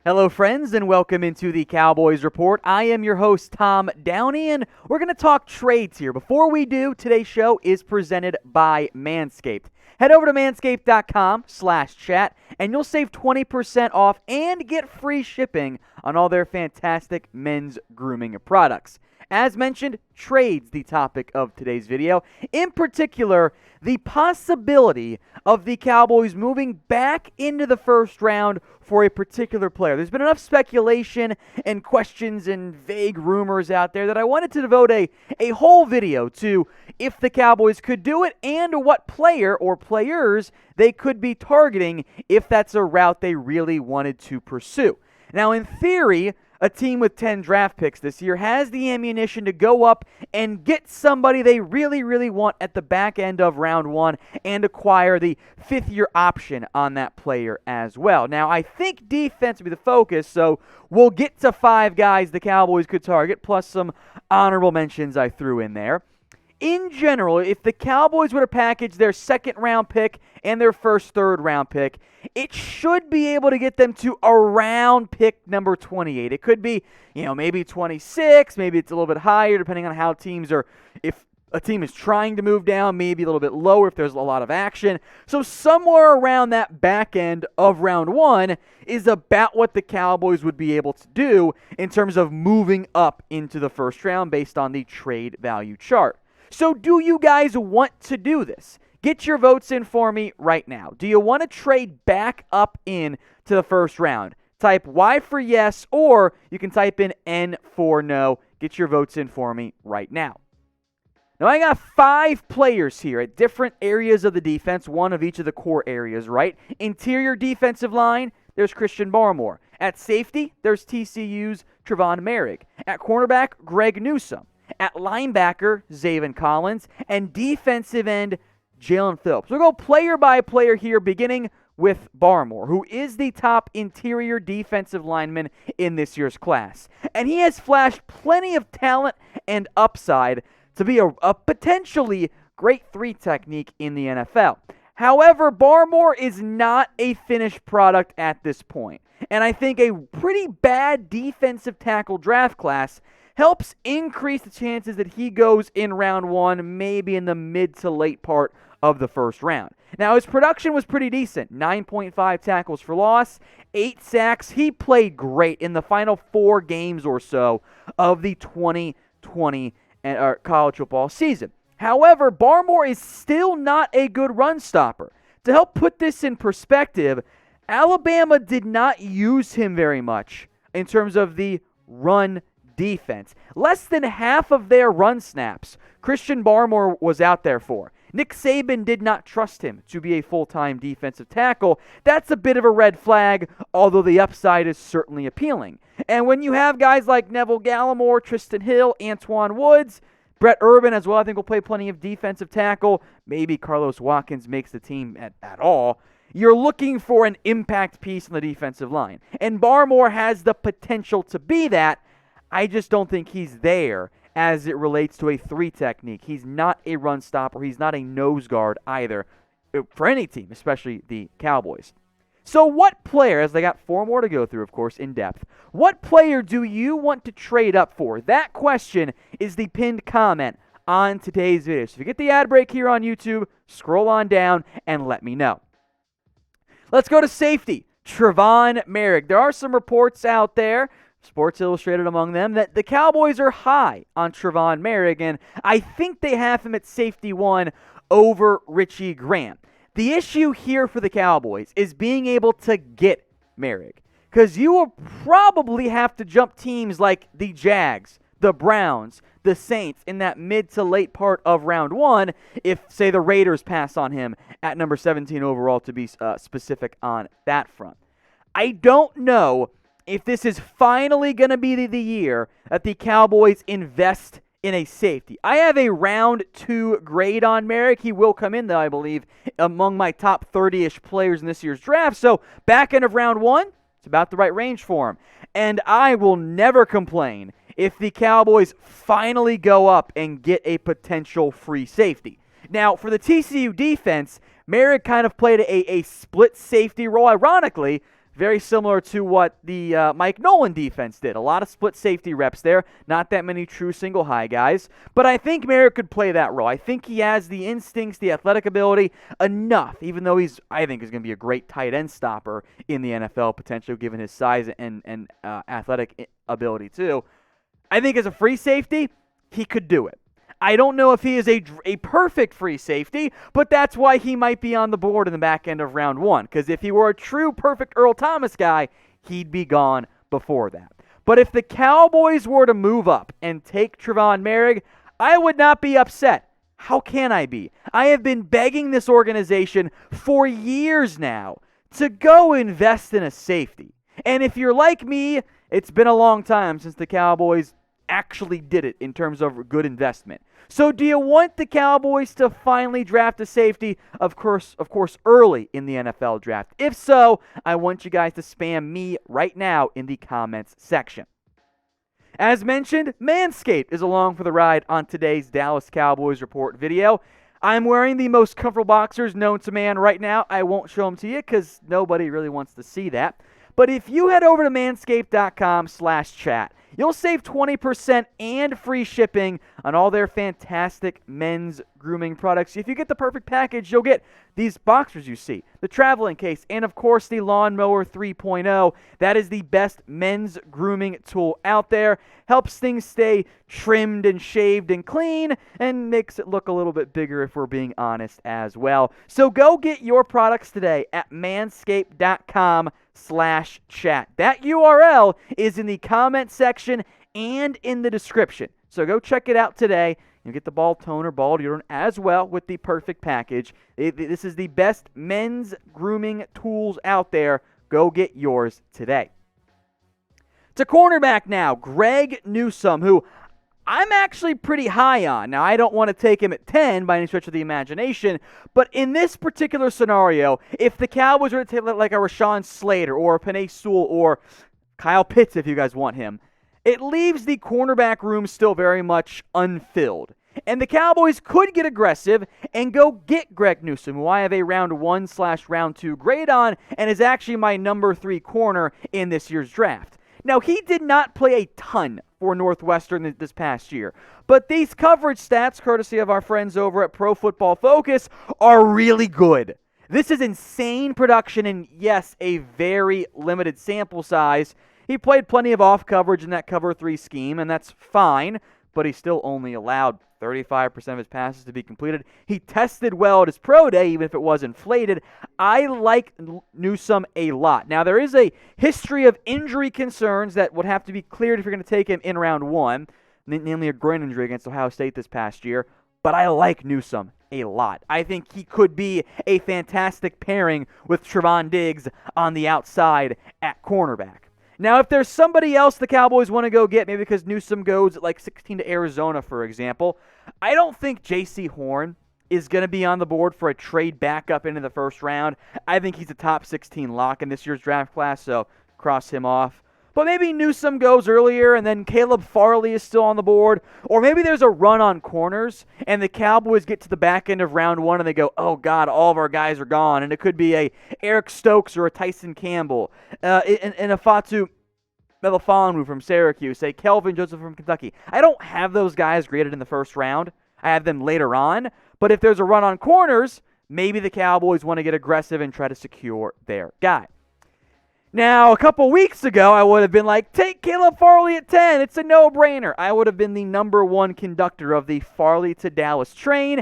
Hello, friends, and welcome into the Cowboys Report. I am your host, Tom Downey, and we're going to talk trades here. Before we do, today's show is presented by Manscaped. Head over to manscaped.com/chat, and you'll save 20% off and get free shipping on all their fantastic men's grooming products. As mentioned, trades the topic of today's video. In particular, the possibility of the Cowboys moving back into the first round for a particular player. There's been enough speculation and questions and vague rumors out there that I wanted to devote a whole video to if the Cowboys could do it and what player or players they could be targeting if that's a route they really wanted to pursue. Now, in theory, a team with 10 draft picks this year has the ammunition to go up and get somebody they really, really want at the back end of round one and acquire the fifth-year option on that player as well. Now, I think defense will be the focus, so we'll get to 5 guys the Cowboys could target, plus some honorable mentions I threw in there. In general, if the Cowboys were to package their second-round pick and their first third-round pick, it should be able to get them to around pick number 28. It could be, maybe 26, maybe it's a little bit higher depending on how teams are. If a team is trying to move down, maybe a little bit lower if there's a lot of action. So somewhere around that back end of round one is about what the Cowboys would be able to do in terms of moving up into the first round based on the trade value chart. So do you guys want to do this? Get your votes in for me right now. Do you want to trade back up in to the first round? Type Y for yes, or you can type in N for no. Get your votes in for me right now. Now, I got 5 players here at different areas of the defense, one of each of the core areas, right? Interior defensive line, there's Christian Barmore. At safety, there's TCU's Trevon Moerhig. At cornerback, Greg Newsome. At linebacker, Zaven Collins, and defensive end, Jaelan Phillips. We'll go player by player here, beginning with Barmore, who is the top interior defensive lineman in this year's class. And he has flashed plenty of talent and upside to be a potentially great 3 technique in the NFL. However, Barmore is not a finished product at this point. And I think a pretty bad defensive tackle draft class helps increase the chances that he goes in round one, maybe in the mid to late part of the first round. Now, his production was pretty decent. 9.5 tackles for loss, 8 sacks. He played great in the final 4 games or so of the 2020 college football season. However, Barmore is still not a good run stopper. To help put this in perspective, Alabama did not use him very much in terms of the run defense. Less than half of their run snaps Christian Barmore was out there for. Nick Saban did not trust him to be a full-time defensive tackle. That's a bit of a red flag, although the upside is certainly appealing. And when you have guys like Neville Gallimore, Tristan Hill, Antoine Woods, Brett Urban as well, I think will play plenty of defensive tackle. Maybe Carlos Watkins makes the team at all. You're looking for an impact piece on the defensive line. And Barmore has the potential to be that. I just don't think he's there as it relates to a 3 technique. He's not a run stopper. He's not a nose guard either for any team, especially the Cowboys. So what player, as they got 4 more to go through, of course, in depth, what player do you want to trade up for? That question is the pinned comment on today's video. So if you get the ad break here on YouTube, scroll on down and let me know. Let's go to safety, Trevon Moerhig. There are some reports out there, Sports Illustrated among them, that the Cowboys are high on Trevon Moerhig, and I think they have him at safety 1 over Richie Grant. The issue here for the Cowboys is being able to get Moerhig, because you will probably have to jump teams like the Jags, the Browns, the Saints in that mid to late part of round 1 if, say, the Raiders pass on him at number 17 overall, to be specific on that front. I don't know if this is finally going to be the year that the Cowboys invest in a safety. I have a round 2 grade on Moerhig. He will come in, though, I believe, among my top 30-ish players in this year's draft. So back end of round 1, it's about the right range for him. And I will never complain if the Cowboys finally go up and get a potential free safety. Now, for the TCU defense, Moerhig kind of played a split safety role. Ironically, Very similar to what the Mike Nolan defense did. A lot of split safety reps there. Not that many true single high guys. But I think Moerhig could play that role. I think he has the instincts, the athletic ability enough, even though I think he's going to be a great tight end stopper in the NFL, potentially given his size and athletic ability too. I think as a free safety, he could do it. I don't know if he is a perfect free safety, but that's why he might be on the board in the back end of round 1. Because if he were a true perfect Earl Thomas guy, he'd be gone before that. But if the Cowboys were to move up and take Trevon Moerhig, I would not be upset. How can I be? I have been begging this organization for years now to go invest in a safety. And if you're like me, it's been a long time since the Cowboys actually did it in terms of good investment. So do you want the Cowboys to finally draft a safety? Of course, early in the NFL draft. If so, I want you guys to spam me right now in the comments section. As mentioned, Manscaped is along for the ride on today's Dallas Cowboys Report video. I'm wearing the most comfortable boxers known to man right now. I won't show them to you because nobody really wants to see that. But if you head over to manscaped.com/chat, you'll save 20% and free shipping on all their fantastic men's grooming products. If you get the perfect package, you'll get these boxers you see, the traveling case, and of course the Lawnmower 3.0. That is the best men's grooming tool out there. Helps things stay trimmed and shaved and clean and makes it look a little bit bigger if we're being honest as well. So go get your products today at manscaped.com/chat. That URL is in the comment section and in the description. So go check it out today. You get the ball toner, ball deodorant as well with the perfect package. This is the best men's grooming tools out there. Go get yours today. To cornerback now, Greg Newsome, who I'm actually pretty high on. Now, I don't want to take him at 10 by any stretch of the imagination, but in this particular scenario, if the Cowboys were to take like a Rashawn Slater or a Penei Sewell or Kyle Pitts, if you guys want him, it leaves the cornerback room still very much unfilled. And the Cowboys could get aggressive and go get Greg Newsome, who I have a round 1/round 2 grade on and is actually my number 3 corner in this year's draft. Now, he did not play a ton for Northwestern this past year, but these coverage stats, courtesy of our friends over at Pro Football Focus, are really good. This is insane production and, yes, a very limited sample size. He played plenty of off coverage in that cover 3 scheme, and that's fine, but he still only allowed 35% of his passes to be completed. He tested well at his pro day, even if it was inflated. I like Newsome a lot. Now, there is a history of injury concerns that would have to be cleared if you're going to take him in round 1, namely a groin injury against Ohio State this past year, but I like Newsome a lot. I think he could be a fantastic pairing with Trevon Diggs on the outside at cornerback. Now, if there's somebody else the Cowboys want to go get, maybe because Newsome goes at like 16 to Arizona, for example, I don't think J.C. Horn is going to be on the board for a trade back up into the first round. I think he's a top 16 lock in this year's draft class, so cross him off. But maybe Newsome goes earlier, and then Caleb Farley is still on the board. Or maybe there's a run on corners, and the Cowboys get to the back end of round 1, and they go, oh, God, all of our guys are gone. And it could be a Eric Stokes or a Tyson Campbell. And a Fatu Melifonwu from Syracuse, say Kelvin Joseph from Kentucky. I don't have those guys graded in the first round. I have them later on. But if there's a run on corners, maybe the Cowboys want to get aggressive and try to secure their guy. Now, a couple weeks ago, I would have been like, take Caleb Farley at 10. It's a no-brainer. I would have been the number 1 conductor of the Farley to Dallas train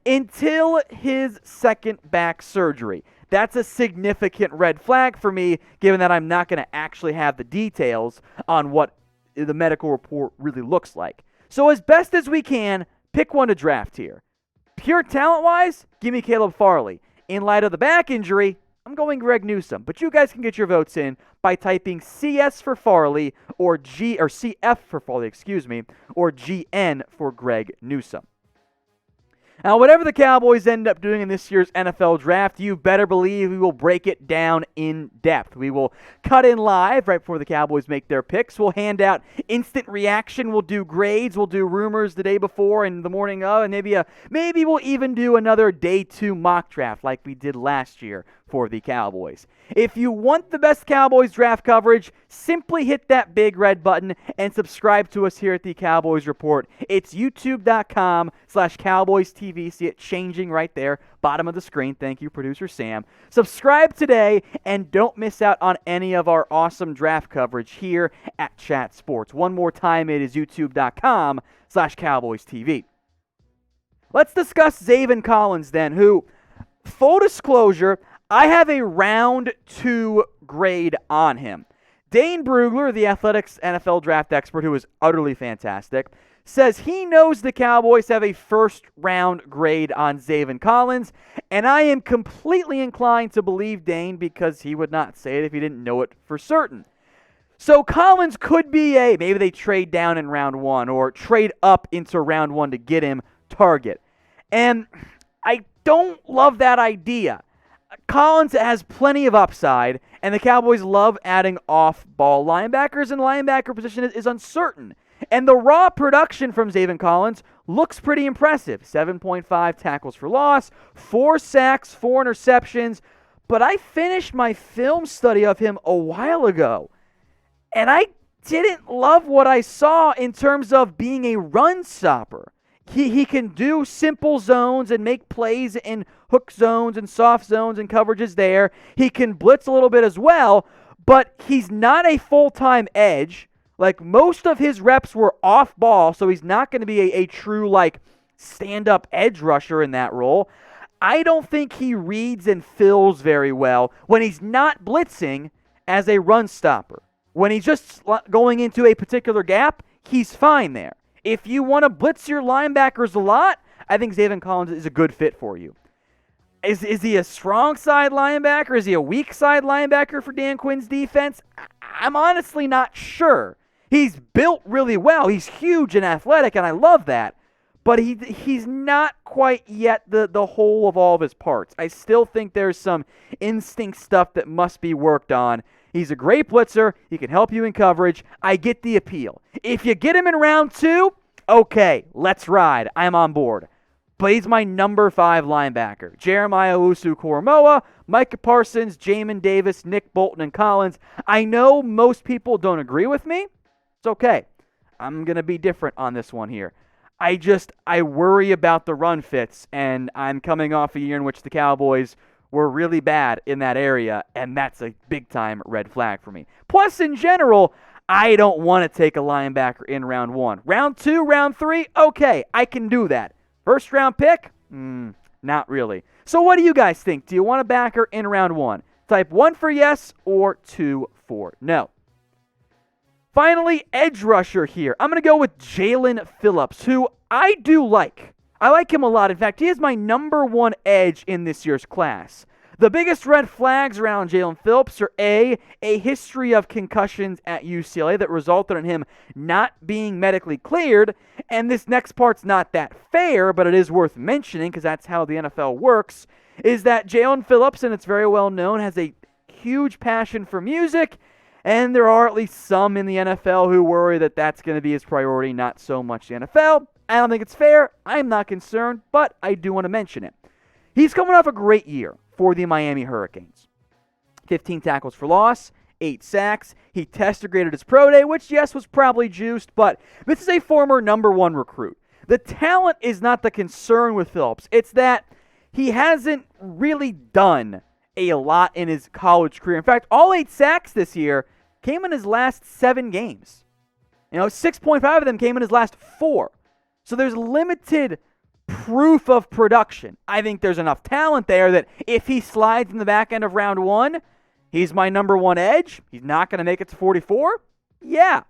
until his second back surgery. That's a significant red flag for me, given that I'm not going to actually have the details on what the medical report really looks like. So as best as we can, pick one to draft here. Pure talent-wise, give me Caleb Farley. In light of the back injury, I'm going Greg Newsome. But you guys can get your votes in by typing CS for Farley or CF for Farley, or GN for Greg Newsome. Now, whatever the Cowboys end up doing in this year's NFL draft, you better believe we will break it down in depth. We will cut in live right before the Cowboys make their picks. We'll hand out instant reaction. We'll do grades. We'll do rumors the day before and the morning of, and maybe we'll even do another day 2 mock draft like we did last year for the Cowboys. If you want the best Cowboys draft coverage, simply hit that big red button and subscribe to us here at the Cowboys Report. It's youtube.com/Cowboys TV. See it changing right there, bottom of the screen. Thank you, producer Sam. Subscribe today and don't miss out on any of our awesome draft coverage here at Chat Sports. One more time, it is youtube.com/Cowboys TV. Let's discuss Zaven Collins then, who, full disclosure, I have a round 2 grade on him. Dane Brugler, the Athletics NFL draft expert, who is utterly fantastic, says he knows the Cowboys have a first-round grade on Zaven Collins, and I am completely inclined to believe Dane because he would not say it if he didn't know it for certain. So Collins could be maybe they trade down in round 1 or trade up into round 1 to get him target. And I don't love that idea. Collins has plenty of upside, and the Cowboys love adding off-ball linebackers, and the linebacker position is uncertain. And the raw production from Zaven Collins looks pretty impressive. 7.5 tackles for loss, 4 sacks, 4 interceptions. But I finished my film study of him a while ago, and I didn't love what I saw in terms of being a run stopper. He can do simple zones and make plays in hook zones and soft zones and coverages there. He can blitz a little bit as well, but he's not a full-time edge. Like, most of his reps were off ball, so he's not going to be a true, stand-up edge rusher in that role. I don't think he reads and fills very well when he's not blitzing as a run stopper. When he's just going into a particular gap, he's fine there. If you want to blitz your linebackers a lot, I think Zaven Collins is a good fit for you. Is he a strong side linebacker? Is he a weak side linebacker for Dan Quinn's defense? I'm honestly not sure. He's built really well. He's huge and athletic, and I love that. But he's not quite yet the whole of all of his parts. I still think there's some instinct stuff that must be worked on. He's a great blitzer. He can help you in coverage. I get the appeal. If you get him in round 2, okay, let's ride. I'm on board. But he's my number 5 linebacker. Jeremiah Owusu-Koramoah, Micah Parsons, Jamin Davis, Nick Bolton, and Collins. I know most people don't agree with me. It's okay. I'm going to be different on this one here. I worry about the run fits, and I'm coming off a year in which the Cowboys were really bad in that area, and that's a big-time red flag for me. Plus, in general, I don't want to take a linebacker in round 1. Round 2, round 3, okay, I can do that. First-round pick? Not really. So what do you guys think? Do you want a backer in round 1? Type 1 for yes or 2 for no. Finally, edge rusher here. I'm going to go with Jaelan Phillips, who I do like. I like him a lot. In fact, he is my number 1 edge in this year's class. The biggest red flags around Jaelan Phillips are a history of concussions at UCLA that resulted in him not being medically cleared, and this next part's not that fair, but it is worth mentioning because that's how the NFL works, is that Jaelan Phillips, and it's very well known, has a huge passion for music, and there are at least some in the NFL who worry that that's going to be his priority, not so much the NFL. I don't think it's fair. I'm not concerned, but I do want to mention it. He's coming off a great year for the Miami Hurricanes. 15 tackles for loss, 8 sacks. He test graded his pro day, which, yes, was probably juiced, but this is a former number 1 recruit. The talent is not the concern with Phillips. It's that he hasn't really done a lot in his college career. In fact, all 8 sacks this year came in his last 7 games. 6.5 of them came in his last 4. So there's limited proof of production. I think there's enough talent there that if he slides in the back end of round 1, he's my number 1 edge. He's not going to make it to 44. Yeah,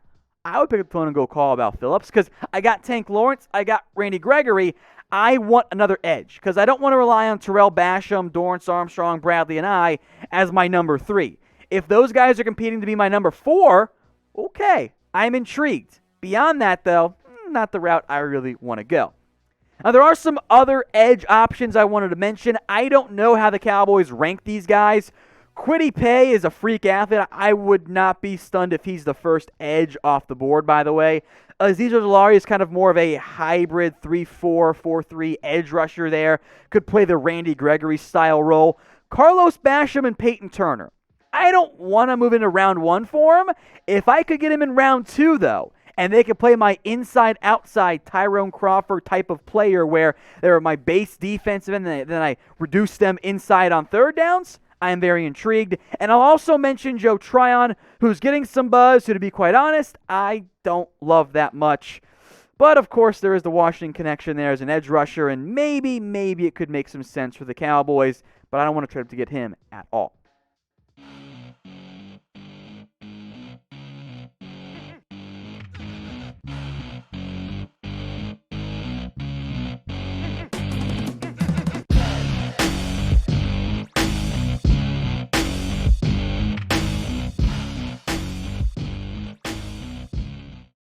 I would pick up the phone and go call about Phillips because I got Tank Lawrence, I got Randy Gregory. I want another edge because I don't want to rely on Terrell Basham, Dorrance Armstrong, Bradley, and I as my number 3. If those guys are competing to be my number 4, okay, I'm intrigued. Beyond that, though, not the route I really want to go. Now, there are some other edge options I wanted to mention. I don't know how the Cowboys rank these guys. Kwity Paye is a freak athlete. I would not be stunned if he's the first edge off the board, by the way. Azeez Ojulari is kind of more of a hybrid 3-4, 4-3 edge rusher there. Could play the Randy Gregory style role. Carlos Basham and Peyton Turner. I don't want to move into round 1 for him. If I could get him in round 2, though, and they could play my inside-outside Tyrone Crawford type of player where they're my base defensive and then I reduce them inside on third downs, I am very intrigued. And I'll also mention Joe Tryon, who's getting some buzz, who, to be quite honest, I don't love that much. But, of course, there is the Washington connection there as an edge rusher, and maybe it could make some sense for the Cowboys, but I don't want to try to get him at all.